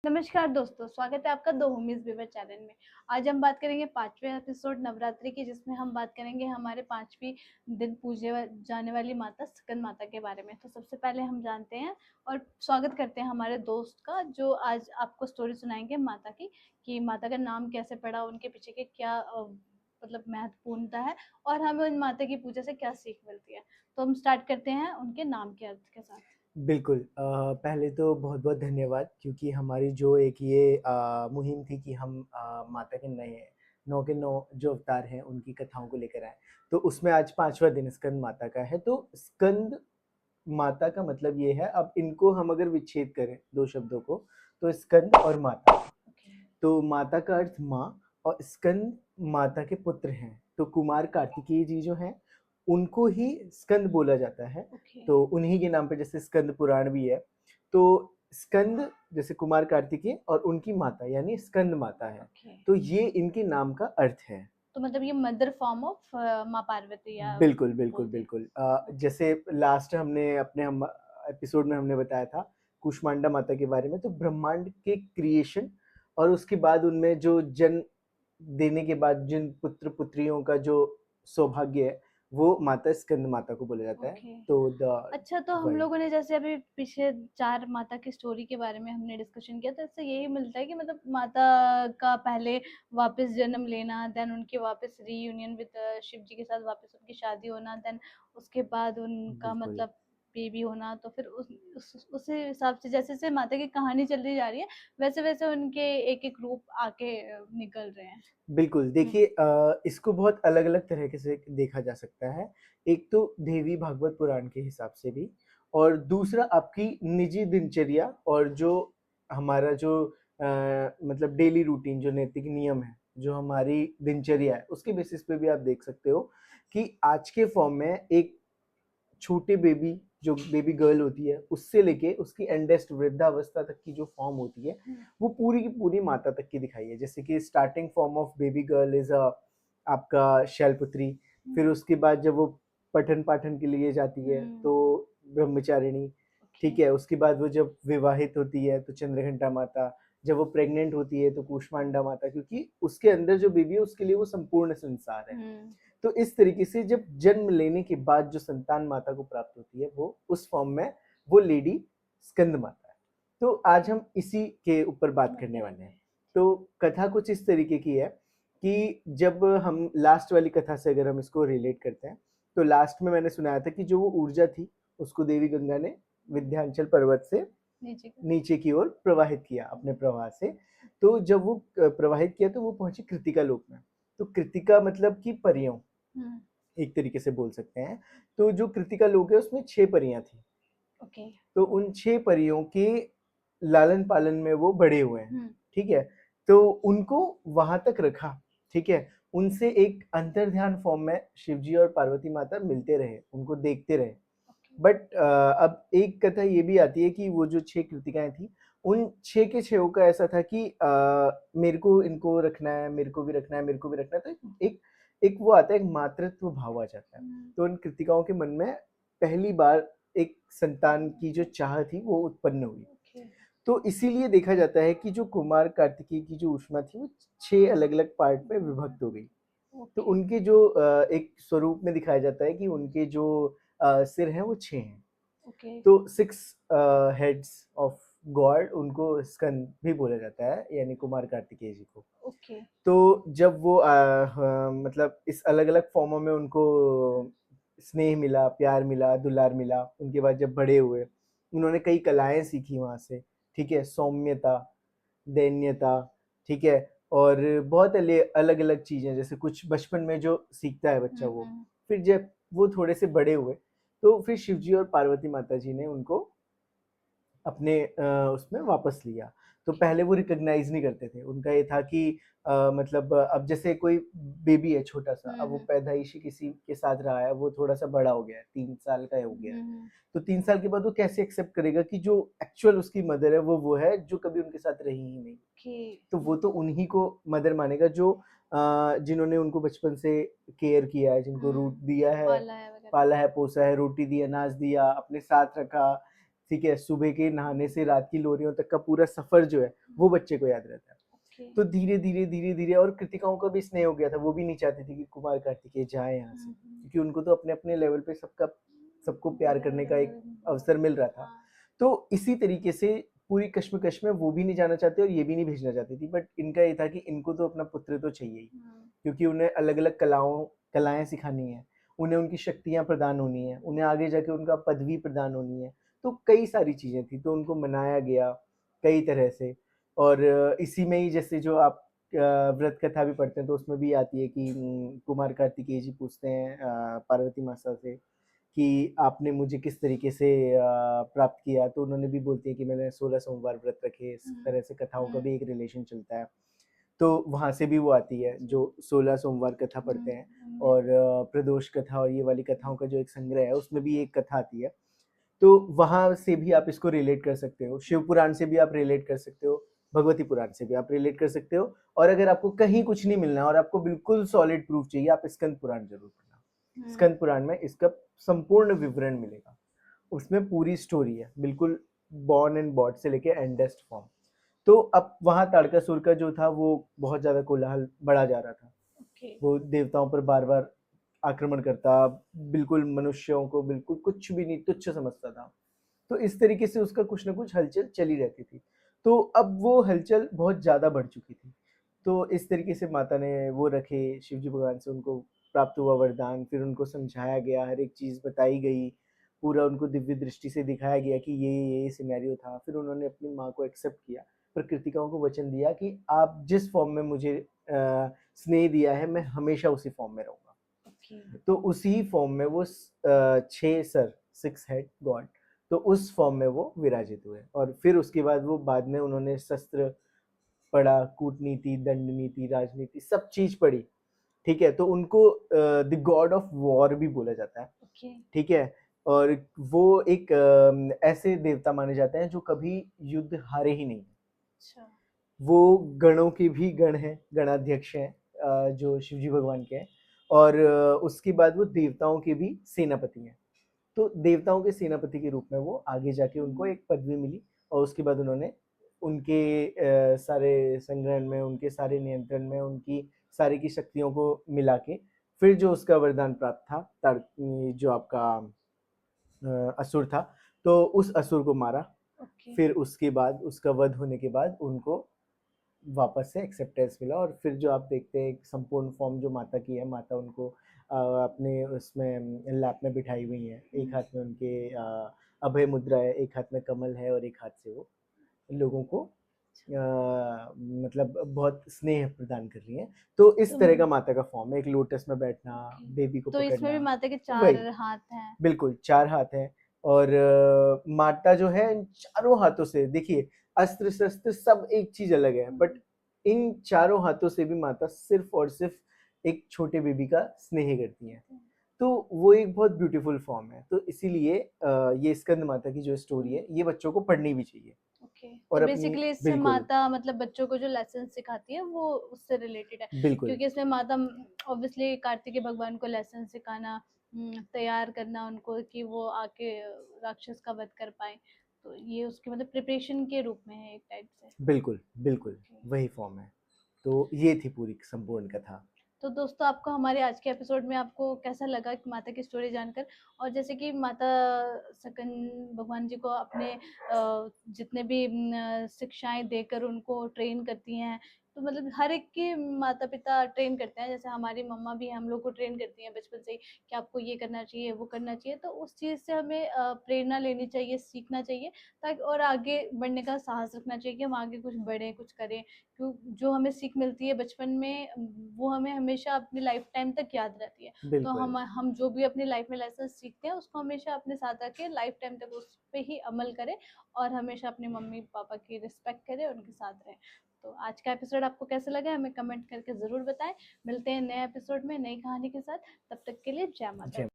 नमस्कार दोस्तों, स्वागत है आपका द होमीज विवर चैनल में। आज हम बात करेंगे 5वें एपिसोड नवरात्रि की, जिसमें हम बात करेंगे हमारे 5वीं दिन पूजे जाने वाली माता स्कंद माता के बारे में। तो सबसे पहले हम जानते हैं और स्वागत करते हैं हमारे दोस्त का, जो आज आपको स्टोरी सुनाएंगे माता की, कि माता का नाम कैसे पड़ा, उनके पीछे के क्या मतलब महत्वपूर्णता है और हमें उन माता की पूजा से क्या सीख मिलती है। तो हम स्टार्ट करते हैं उनके नाम के अर्थ के साथ। बिल्कुल। पहले तो बहुत-बहुत धन्यवाद क्योंकि हमारी जो एक ये मुहिम थी कि हम माता के नए 9 के 9 जो अवतार हैं उनकी कथाओं को लेकर आएँ। तो उसमें आज 5वाँ दिन स्कंद माता का है। तो स्कंद माता का मतलब ये है, अब इनको हम अगर विच्छेद करें 2 शब्दों को, तो स्कंद और माता। ओके। तो माता का अर्थ माँ और स्कंद माता के पुत्र हैं। तो कुमार कार्तिकेय जी जो हैं, उनको ही स्कंद बोला जाता है। ओके। तो उन्हीं के नाम पे जैसे स्कंद पुराण भी है। तो स्कंद जैसे कुमार कार्तिकेय और उनकी माता यानी स्कंद माता है। ओके। तो ये इनके नाम का अर्थ है। तो मतलब ये मदर फॉर्म ऑफ माँ पार्वती या बिल्कुल, बिल्कुल, बोल दिया। बिल्कुल। ओके। जैसे लास्ट हमने अपने हम एपिसोड में हमने बताया था कूष्मांडा माता के बारे में, तो ब्रह्मांड के क्रिएशन और उसके बाद उनमें जो जन्म देने के बाद जिन पुत्र-पुत्रियों का जो सौभाग्य है, वो माता स्कंद माता को बोला जाता है। ओके। तो द अच्छा, तो हम वही लोगों ने जैसे अभी पीछे 4 माता की स्टोरी के बारे में हमने डिस्कशन किया, तो इससे यही मिलता है कि मतलब माता का पहले वापस जन्म लेना, देन उनकी वापस रीयूनियन विद शिव जी के साथ वापस उनकी शादी होना, देन उसके बाद उनका बिल्कुल। मतलब बेबी होना। तो फिर उसी हिसाब से जैसे जैसे माता की कहानी चलती जा रही है, वैसे वैसे उनके एक एक रूप आके निकल रहे हैं। बिल्कुल, हम्म। देखिए इसको बहुत अलग-अलग तरीके से देखा जा सकता है। एक तो देवी भागवत पुराण के हिसाब से भी और दूसरा आपकी निजी दिनचर्या और जो हमारा जो मतलब डेली रूटीन जो नैतिक नियम है, जो हमारी दिनचर्या है, उसके बेसिस पे भी आप देख सकते हो कि आज के फॉर्म में एक छोटे बेबी जो बेबी गर्ल होती है, उससे लेके उसकी एंडेस्ट वृद्धावस्था तक की जो फॉर्म होती है, हम्म। वो पूरी की पूरी माता तक की दिखाई है। जैसे कि starting form of baby girl is आपका शैलपुत्री, फिर हम्म। उसके बाद जब वो पठन-पाठन के लिए जाती है, हम्म। तो ब्रह्मचारिणी, ओके। ठीक है? उसके बाद वो जब विवाहित होती है, तो चंद्रघंटा माता, जब वो प्रेग्नेंट होती है, तो कूष्मांडा माता, क्योंकि उसके अंदर जो बेबी है, उसके लिए वो संपूर्ण संसार है। हम्म। तो इस तरीके से जब जन्म लेने के बाद जो संतान माता को प्राप्त होती है, वो उस फॉर्म में वो लेडी स्कंद माता है। तो आज हम इसी के ऊपर बात बात करने वाले हैं। करेंगे। तो कथा कुछ इस तरीके की है कि जब हम लास्ट वाली कथा से अगर हम इसको रिलेट करते हैं, तो लास्ट में मैंने सुनाया था कि जो वो ऊर्जा थी, उसको देवी गंगा ने विंध्याचल पर्वत से नीचे का। नीचे की ओर प्रवाहित किया अपने प्रवाह से। तो जब वो प्रवाहित किया तो वो पहुंची कृतिका लोक में। तो कृतिका मतलब कि परियों, हम्म। एक तरीके से बोल सकते हैं। तो जो कृतिका लोक है उसमें 6 परियां थी। ओके। तो उन 6 परियों के लालन-पालन में वो बड़े हुए हैं, हम्म। ठीक है? तो उनको वहाँ तक रखा, ठीक है? उनसे एक अंतर्ध्यान फॉर्म में शिवजी और पार्वती माता मिलते रहे, उनको देखते रहे। ओके। बट अब एक कथा ये भी आती है कि वो जो 6 कृतिकाएँ थी, उन 6 के 6 का ऐसा था कि मेरे को इनको रखना है, मेरे को भी रखना है, मेरे को भी रखना है। तो एक एक वो आता है, एक मातृत्व भाव आ जाता है। हम्म। तो उन कृतिकाओं के मन में पहली बार एक संतान की जो चाह थी, वो उत्पन्न हुई। ओके। तो इसीलिए देखा जाता है कि जो कुमार कार्तिकेय की जो ऊष्मा थी, वो 6 अलग-अलग पार्ट में विभक्त हो गई। तो ओके। उनके जो एक स्वरूप में दिखाया जाता है कि उनके जो सिर हैं, वो 6 हैं। ओके। तो 6 हेड्स ऑफ गॉड उनको स्कंद भी बोला जाता है, यानी कुमार कार्तिकेय जी को। ओके। तो जब वो मतलब इस अलग-अलग फॉर्मों में उनको स्नेह मिला, प्यार मिला, दुलार मिला, उनके बाद जब बड़े हुए, उन्होंने कई कलाएँ सीखी वहाँ से, ठीक है? सौम्यता, दैन्यता, ठीक है? और बहुत अलग-अलग चीज़ें, जैसे कुछ बचपन में जो सीखता है बच्चा वो, हम्म। फिर जब वो थोड़े से बड़े हुए, तो फिर शिवजी और पार्वती माता जी ने उनको अपने उसमें वापस लिया। तो ओके। पहले वो रिकॉग्नाइज़ नहीं करते थे। उनका ये था कि मतलब अब जैसे कोई बेबी है छोटा-सा, अब वो हम्म। पैदाइशी किसी के साथ रहा है, वो थोड़ा-सा बड़ा हो गया है, 3 साल का हो गया है। हम्म। तो 3 साल के बाद वो कैसे एक्सेप्ट करेगा कि जो एक्चुअल उसकी मदर है, वो है जो कभी उनके साथ रही ही नहीं। ओके। तो वो तो उन्हीं को मदर मानेगा जो जिन्होंने उनको बचपन से केयर किया है, जिनको रूट दिया है, पाला है वगैरह। पाला है, पोसा है, रोटी दी, अनाज दिया, अपने साथ रखा, ठीक है? सुबह के नहाने से रात की लोरियों तक का पूरा सफ़र जो है, वो बच्चे को याद रहता है। ओके। तो धीरे-धीरे और कृतिकाओं का भी स्नेह हो गया था, वो भी नहीं चाहती थी कि कुमार कार्तिकेय जाएँ यहाँ से, क्योंकि उनको तो अपने-अपने लेवल पे सबको प्यार करने का एक अवसर मिल रहा था। हाँ। तो इसी तरीके से पूरी कश्मकश में वो भी नहीं जाना चाहते और ये भी नहीं भेजना चाहती थी, बट इनका ये था कि इनको तो अपना पुत्र तो चाहिए ही, क्योंकि उन्हें अलग-अलग कलाएँ सिखानी हैं, उन्हें उनकी शक्तियाँ प्रदान होनी हैं, उन्हें आगे जाके उनका पदवी प्रदान होनी है, तो कई सारी चीज़ें थी, तो उनको मनाया गया कई तरह से। और इसी में ही जैसे जो आप व्रत कथा भी पढ़ते हैं तो उसमें भी आती है कि कुमार कार्तिकेय जी पूछते हैं पार्वती माता से कि आपने मुझे किस तरीके से प्राप्त किया, तो उन्होंने भी बोलती है कि मैंने 16 सोमवार व्रत रखे, इस तरह से कथाओं का भी एक रिलेशन चलता है। तो वहाँ से भी वो आती है जो 16 सोमवार कथा पढ़ते हैं और प्रदोष कथा और ये वाली कथाओं का जो एक संग्रह है उसमें भी एक कथा आती है। तो वहाँ से भी आप इसको रिलेट कर सकते हो, शिव पुराण से भी आप रिलेट कर सकते हो, भगवती पुराण से भी आप रिलेट कर सकते हो और अगर आपको कहीं कुछ नहीं मिलना है और आपको बिल्कुल सॉलिड प्रूफ चाहिए, आप स्कंद पुराण ज़रूर पढ़ना। स्कंद पुराण में इसका संपूर्ण विवरण मिलेगा। उसमें पूरी स्टोरी है, बिल्कुल बॉर्न एंड बॉट से लेके एंडेस्ट फॉर्म। तो अब वहाँ ताड़कासुर का जो था वो बहुत ज़्यादा कोलाहल बढ़ा जा रहा था। ओके। वो देवताओं पर बार-बार आक्रमण करता, बिल्कुल मनुष्यों को बिल्कुल कुछ भी नहीं तुच्छ समझता था। तो इस तरीके से उसका कुछ न कुछ हलचल चली रहती थी। तो अब वो हलचल बहुत ज़्यादा बढ़ चुकी थी। तो इस तरीके से माता ने वो रखे, शिवजी भगवान से उनको प्राप्त हुआ वरदान, फिर उनको समझाया गया, हर एक चीज़ बताई गई, पूरा उनको दिव्य दृष्टि से दिखाया गया कि ये सिनेरियो था। फिर उन्होंने अपनी माँ को एक्सेप्ट किया, प्रकृतिकाओं को वचन दिया कि आप जिस फॉर्म में मुझे स्नेह दिया है, मैं हमेशा उसी फॉर्म में रहूँगा। ओके। तो उसी फॉर्म में वो 6 सर, 6 हेड गॉड, तो उस फॉर्म में वो विराजित हुए और फिर उसके बाद में उन्होंने शस्त्र पढ़ा, कूटनीति, दंड नीति, राजनीति सब चीज़ पढ़ी, ठीक है? तो उनको द गॉड ऑफ वॉर भी बोला जाता है, ओके। ठीक है? और वो एक ऐसे देवता माने जाते हैं जो कभी युद्ध हारे ही नहीं। अच्छा। वो गणों के भी गण हैं, गणाध्यक्ष हैं जो शिवजी भगवान के हैं और उसके बाद वो देवताओं के भी सेनापति हैं। तो देवताओं के सेनापति के रूप में वो आगे जाके उनको एक पदवी मिली और उसके बाद उन्होंने उनके सारे संग्रहण में, उनके सारे नियंत्रण में, उनकी सारी की शक्तियों को मिला के फिर जो उसका वरदान प्राप्त था जो आपका असुर था, तो उस असुर को मारा। ओके। फिर उसके बाद उसका वध होने के बाद उनको वापस से एक्सेप्टेंस मिला और फिर जो आप देखते हैं एक संपूर्ण फॉर्म जो माता की है, माता उनको अपने उसमें लैप में बिठाई हुई हैं। एक हाथ में उनके अभय मुद्रा है, एक हाथ में कमल है और एक हाथ से वो लोगों को मतलब बहुत स्नेह प्रदान कर रही हैं। तो इस तो तरह का माता का फॉर्म है, एक लोटस में बैठना, ओके। बेबी को तो इसमें भी पकड़ना, माता के 4 वही। हाथ हैं। बिल्कुल, 4 हाथ हैं और माता जो है इन चारों हाथों से देखिए अस्त्र-शस्त्र सब एक चीज़ अलग है, बट इन चारों हाथों से भी माता सिर्फ़ और सिर्फ़ एक छोटे बेबी का स्नेह करती हैं। तो वो एक बहुत ब्यूटीफुल फ़ॉर्म है, तो इसीलिए ये स्कंद माता की जो स्टोरी है, ये बच्चों को पढ़नी भी चाहिए ओके। तो और अपनी बेसिकली इससे बिल्कुल, माता मतलब बच्चों को जो लेसन सिखाती है वो उससे रिलेटेड है, बिल्कुल, क्योंकि इसमें माता ऑब्वियसली कार्तिकेय भगवान को लेसन सिखाना, तैयार करना उनको कि वो आके राक्षस का वध कर पाए, तो ये उसके मतलब प्रिपरेशन के रूप में है एक टाइप से। बिल्कुल, बिल्कुल, ओके। वही फ़ॉर्म है। तो ये थी पूरी संपूर्ण कथा। तो दोस्तों आपको हमारे आज के एपिसोड में आपको कैसा लगा कि माता की स्टोरी जानकर, और जैसे कि माता सकन भगवान जी को अपने जितने भी शिक्षाएं देकर उनको ट्रेन करती हैं, तो मतलब हर एक के माता पिता ट्रेन करते हैं, जैसे हमारी मम्मा भी हम लोग को ट्रेन करती हैं बचपन से ही कि आपको ये करना चाहिए वो करना चाहिए, तो उस चीज़ से हमें प्रेरणा लेनी चाहिए, सीखना चाहिए, ताकि और आगे बढ़ने का साहस रखना चाहिए कि हम आगे कुछ बढ़ें कुछ करें, क्यों जो हमें सीख मिलती है बचपन में वो हमें हमेशा अपनी लाइफ टाइम तक याद रहती है। तो बिल्कुल, हम जो भी अपनी लाइफ में लेसन सीखते हैं उसको हमेशा अपने साथ रखें, लाइफ टाइम तक उस पे ही अमल करें और हमेशा अपने मम्मी पापा की रिस्पेक्ट करें, उनके साथ रहें। तो आज का एपिसोड आपको कैसा लगा हमें कमेंट करके ज़रूर बताएं। मिलते हैं नए एपिसोड में नई कहानी के साथ, तब तक के लिए जय माता जय दी।